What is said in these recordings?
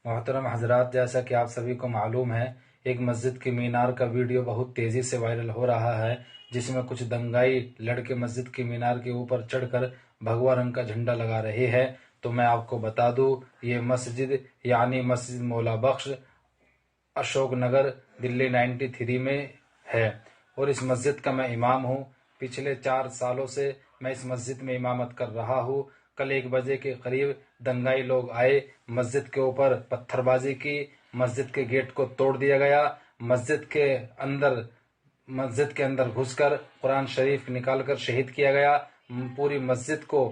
محترم حضرات، جیسا کہ آپ سبھی کو معلوم ہے، ایک مسجد کی مینار کا ویڈیو بہت تیزی سے وائرل ہو رہا ہے، جس میں کچھ دنگائی لڑکے مسجد کی مینار کے اوپر چڑھ کر بھگوا رنگ کا جھنڈا لگا رہے ہیں۔ تو میں آپ کو بتا دوں، یہ مسجد یعنی مسجد مولا بخش اشوک نگر دلی 93 میں ہے، اور اس مسجد کا میں امام ہوں۔ پچھلے 4 سالوں سے میں اس مسجد میں امامت کر رہا ہوں۔ کل 1 بجے کے قریب دنگائی لوگ آئے، مسجد کے اوپر پتھر بازی کی، مسجد کے گیٹ کو توڑ دیا گیا، مسجد کے اندر گھس کر قرآن شریف نکال کر شہید کیا گیا، پوری مسجد کو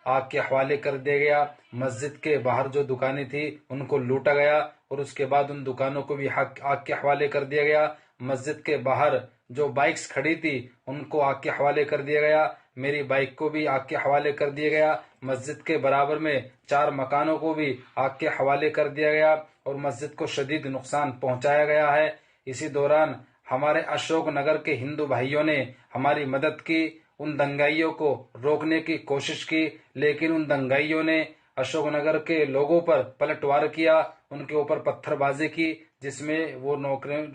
آگ کے حوالے کر دیا گیا، مسجد کے باہر جو دکانیں تھی ان کو لوٹا گیا، اور اس کے بعد ان دکانوں کو بھی آگ کے حوالے کر دیا گیا، مسجد کے باہر جو بائکس کھڑی تھی ان کو آگ کے حوالے کر دیا گیا، میری بائک کو بھی آگ کے حوالے کر دیا گیا، مسجد کے برابر میں 4 مکانوں کو بھی آگ کے حوالے کر دیا گیا، اور مسجد کو شدید نقصان پہنچایا گیا ہے۔ اسی دوران ہمارے اشوک نگر کے ہندو بھائیوں نے ہماری مدد کی، ان دنگائیوں کو روکنے کی کوشش کی، لیکن ان دنگائیوں نے اشوک نگر کے لوگوں پر پلٹوار کیا، ان کے اوپر پتھر بازی کی، جس میں وہ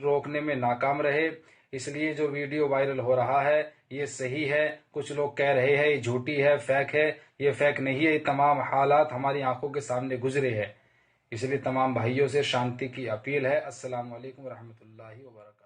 روکنے میں ناکام رہے۔ اس لیے جو ویڈیو وائرل ہو رہا ہے یہ صحیح ہے، کچھ لوگ کہہ رہے ہیں یہ جھوٹی ہے، فیک ہے، یہ فیک نہیں ہے، یہ تمام حالات ہماری آنکھوں کے سامنے گزرے ہیں۔ اس لیے تمام بھائیوں سے شانتی کی اپیل ہے۔ السلام علیکم ورحمۃ اللہ وبرکاتہ۔